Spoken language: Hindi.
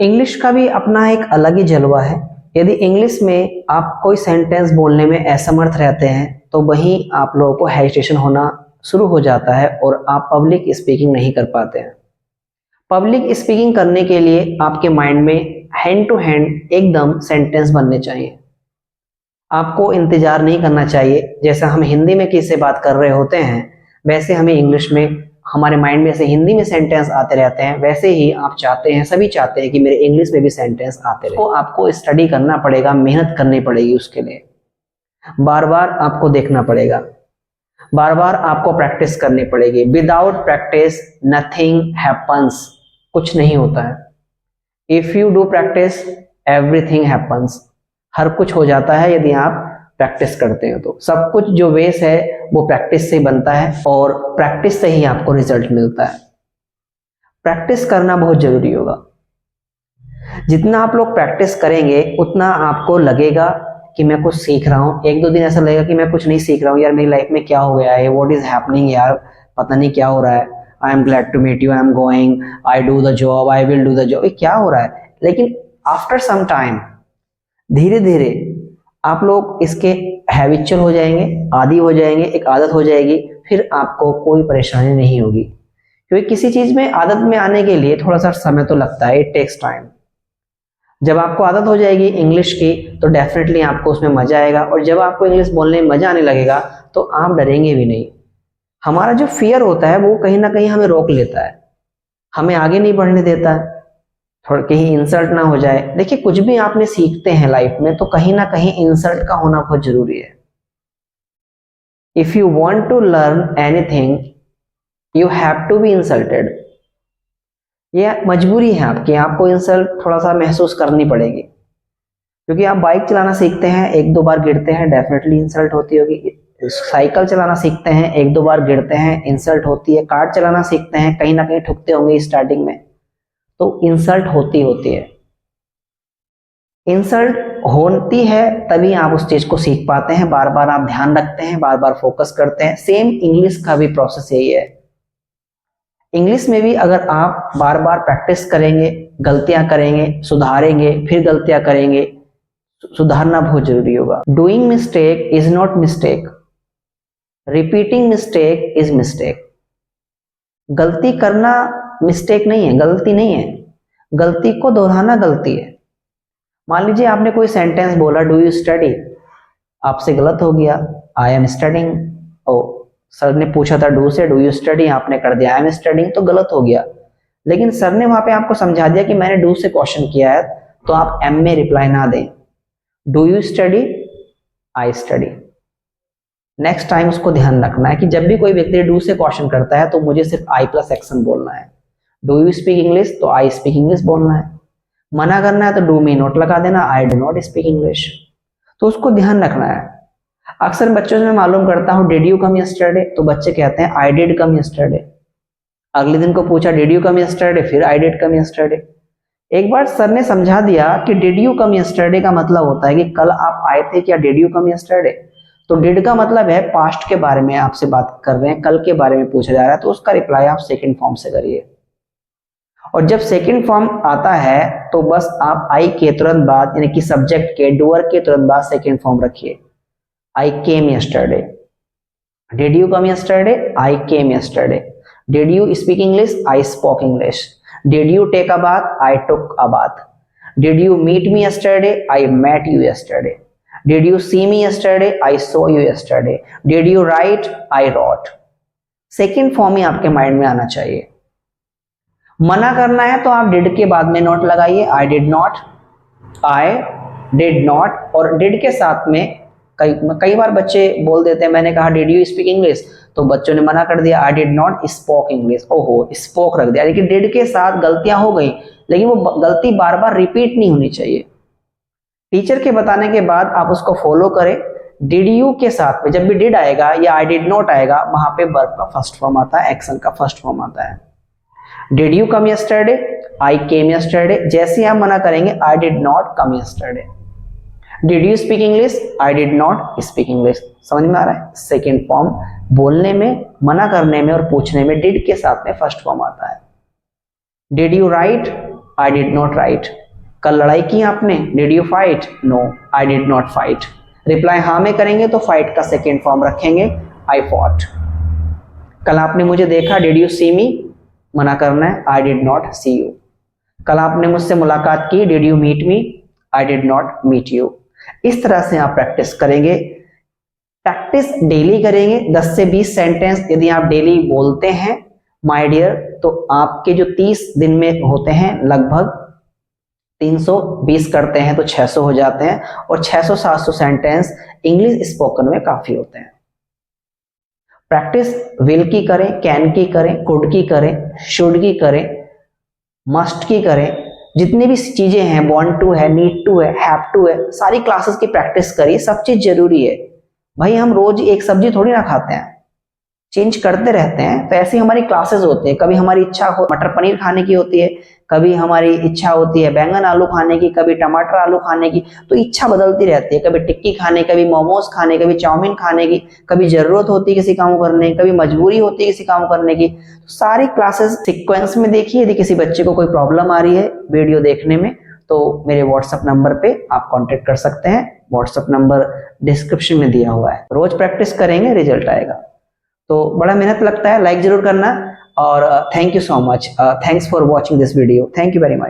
इंग्लिश का भी अपना एक अलग ही जलवा है। यदि इंग्लिश में आप कोई सेंटेंस बोलने में असमर्थ रहते हैं तो वहीं आप लोगों को हेजिटेशन होना शुरू हो जाता है और आप पब्लिक स्पीकिंग नहीं कर पाते हैं। पब्लिक स्पीकिंग करने के लिए आपके माइंड में हैंड टू हैंड एकदम सेंटेंस बनने चाहिए। आपको इंतजार नहीं करना चाहिए। जैसा हम हिंदी में किसी से बात कर रहे होते हैं वैसे हमें इंग्लिश में हमारे माइंड में से हिंदी में सेंटेंस आते रहते हैं, वैसे ही आप चाहते हैं, सभी चाहते हैं कि मेरे इंग्लिश में भी सेंटेंस आते रहे। तो आपको स्टडी करना पड़ेगा, मेहनत करनी पड़ेगी, उसके लिए बार बार आपको देखना पड़ेगा, बार बार आपको प्रैक्टिस करनी पड़ेगी। विदाउट प्रैक्टिस नथिंग हैपन्स, कुछ नहीं होता है। If you do practice everything happens, हर कुछ हो जाता है यदि आप प्रैक्टिस करते हो। तो सब कुछ जो बेस है वो प्रैक्टिस से बनता है और प्रैक्टिस से ही आपको रिजल्ट मिलता है। प्रैक्टिस करना बहुत जरूरी होगा। जितना आप लोग प्रैक्टिस करेंगे उतना आपको लगेगा कि मैं कुछ सीख रहा हूँ। एक दो दिन ऐसा लगेगा कि मैं कुछ नहीं सीख रहा हूँ, यार मेरी लाइफ में क्या हो गया है, व्हाट इज हैपनिंग, यार पता नहीं क्या हो रहा है। I am glad to meet you, I am going, I do the job, I will do the job, क्या हो रहा है। लेकिन आफ्टर सम टाइम धीरे धीरे आप लोग इसके हैबिचुअल हो जाएंगे, आदी हो जाएंगे, एक आदत हो जाएगी, फिर आपको कोई परेशानी नहीं होगी। क्योंकि किसी चीज में आदत में आने के लिए थोड़ा सा समय तो लगता है, इट टेक्स टाइम। जब आपको आदत हो जाएगी इंग्लिश की तो डेफिनेटली आपको उसमें मजा आएगा, और जब आपको इंग्लिश बोलने में मजा आने लगेगा तो आप डरेंगे भी नहीं। हमारा जो फियर होता है वो कहीं ना कहीं हमें रोक लेता है, हमें आगे नहीं बढ़ने देता है, थोड़ा कहीं इंसल्ट ना हो जाए। देखिए कुछ भी आपने सीखते हैं लाइफ में तो कहीं ना कहीं इंसल्ट का होना बहुत जरूरी है। If you want to learn anything you have to be insulted. ये मजबूरी है आपकी, आपको इंसल्ट थोड़ा सा महसूस करनी पड़ेगी। क्योंकि आप बाइक चलाना सीखते हैं, एक दो बार गिरते हैं, डेफिनेटली इंसल्ट होती होगी। साइकिल चलाना सीखते हैं, एक दो बार गिरते हैं, इंसल्ट होती है। कार चलाना सीखते हैं, कहीं ना कहीं ठुकते होंगे स्टार्टिंग में, तो इंसल्ट होती होती है। इंसल्ट होती है तभी आप उस चीज को सीख पाते हैं, बार बार आप ध्यान रखते हैं, बार बार फोकस करते हैं। सेम इंग्लिश का भी प्रोसेस यही है। इंग्लिश में भी अगर आप बार बार प्रैक्टिस करेंगे, गलतियां करेंगे, सुधारेंगे, फिर गलतियां करेंगे, सुधारना बहुत जरूरी होगा। Doing mistake is not mistake, repeating mistake is mistake. गलती करना मिस्टेक नहीं है, गलती नहीं है, गलती को दोहराना गलती है। मान लीजिए आपने कोई सेंटेंस बोला, डू यू स्टडी, आपसे गलत हो गया, I am studying. Oh, sir ने पूछा था डू से, डू यू स्टडी, आपने कर दिया आई एम स्टडिंग, तो गलत हो गया। लेकिन सर ने वहां पे आपको समझा दिया कि मैंने डू से क्वेश्चन किया है, तो आप एम में रिप्लाई ना दें। Do you study, I study. Next time उसको ध्यान रखना है कि जब भी कोई व्यक्ति डू से क्वेश्चन करता है तो मुझे सिर्फ आई प्लस एक्शन बोलना है। डू यू स्पीक इंग्लिश, तो आई स्पीक इंग्लिश बोलना है। मना करना है तो डू मी नॉट लगा देना, I do not speak English. तो उसको ध्यान रखना है। अक्सर बच्चों से मैं मालूम करता हूँ डिड यू कम यस्टरडे, तो बच्चे कहते हैं आई डिड कम यस्टरडे। अगले दिन को पूछा डिड यू कम यस्टरडे, फिर आई डिड कम यस्टरडे। एक बार सर ने समझा दिया कि डिड यू कम यस्टरडे का मतलब होता है कि कल आप आए थे क्या, डिड यू कम यस्टरडे। तो डिड का मतलब है पास्ट के बारे में आपसे बात कर रहे हैं, कल के बारे में पूछा जा रहा है, तो उसका रिप्लाई आप सेकंड फॉर्म से करिए। और जब सेकंड फॉर्म आता है तो बस आप आई के तुरंत बाद, यानी कि सब्जेक्ट के, डूअर के तुरंत बाद सेकंड फॉर्म रखिए। I came yesterday. Did you come yesterday, I came yesterday. Did you speak English, I spoke English. Did you take a bath, I took a bath. Did you meet me yesterday, I met you yesterday. Did you see me yesterday, I saw you yesterday. Did you write, I wrote. Second form ही आपके माइंड में आना चाहिए। मना करना है तो आप डिड के बाद में नॉट लगाइए, आई did not, I did not. और डिड के साथ में कई बार बच्चे बोल देते हैं, मैंने कहा डिड यू स्पीक इंग्लिश, तो बच्चों ने मना कर दिया, आई डिड नॉट स्पोक इंग्लिश। ओहो, स्पोक रख दिया, लेकिन डिड के साथ गलतियां हो गई, लेकिन वो गलती बार बार रिपीट नहीं होनी चाहिए। टीचर के बताने के बाद आप उसको फॉलो करें। डिड यू के साथ में जब भी डिड आएगा या आई डिड नॉट आएगा, वहां पे वर्ब का फर्स्ट फॉर्म आता है, एक्शन का फर्स्ट फॉर्म आता है। Did you come yesterday, I came yesterday. जैसे आप मना करेंगे, आई did not come yesterday. Did you speak English, I did not speak English. समझ में आ रहा है? सेकेंड फॉर्म बोलने में, मना करने में और पूछने में डिड के साथ में फर्स्ट फॉर्म आता है। Did you write, I did not write. कल लड़ाई की आपने, did you fight? No, I did not fight. Reply हाँ में करेंगे तो फाइट का सेकेंड फॉर्म रखेंगे, आई फॉट। कल आपने मुझे देखा, डिड यू सी मी? मना करना है, I did not see you. कल आपने मुझसे मुलाकात की, did you meet me? I did not meet you. इस तरह से आप प्रैक्टिस करेंगे। प्रैक्टिस डेली करेंगे, 10 से 20 सेंटेंस यदि आप डेली बोलते हैं माय डियर, तो आपके जो 30 दिन में होते हैं लगभग 320 करते हैं तो 600 हो जाते हैं, और 600-700 सेंटेंस इंग्लिश स्पोकन में काफी होते हैं। प्रैक्टिस विल की करें, कैन की करें, कुड की करें, शुड की करें, मस्ट की करें, जितनी भी चीजें हैं, वांट टू है, नीड टू है, हैव टू है, सारी क्लासेस की प्रैक्टिस करिए। सब चीज जरूरी है भाई, हम रोज एक सब्जी थोड़ी ना खाते हैं, चेंज करते रहते हैं। तो ऐसी हमारी क्लासेस होती है, कभी हमारी इच्छा हो मटर पनीर खाने की होती है, कभी हमारी इच्छा होती है बैंगन आलू खाने की, कभी टमाटर आलू खाने की। तो इच्छा बदलती रहती है, कभी टिक्की खाने, कभी मोमोज खाने, कभी चाउमीन खाने की, कभी जरूरत होती है किसी काम करने की, कभी मजबूरी होती है किसी काम करने की। सारी क्लासेस सीक्वेंस में देखिए। यदि किसी बच्चे को कोई प्रॉब्लम आ रही है वीडियो देखने में, तो मेरे व्हाट्सएप नंबर पे आप कांटेक्ट कर सकते हैं। व्हाट्सएप नंबर डिस्क्रिप्शन में दिया हुआ है। रोज प्रैक्टिस करेंगे, रिजल्ट आएगा। तो बड़ा मेहनत लगता है, लाइक जरूर करना। और thank you so much, thanks for watching this video, thank you very much.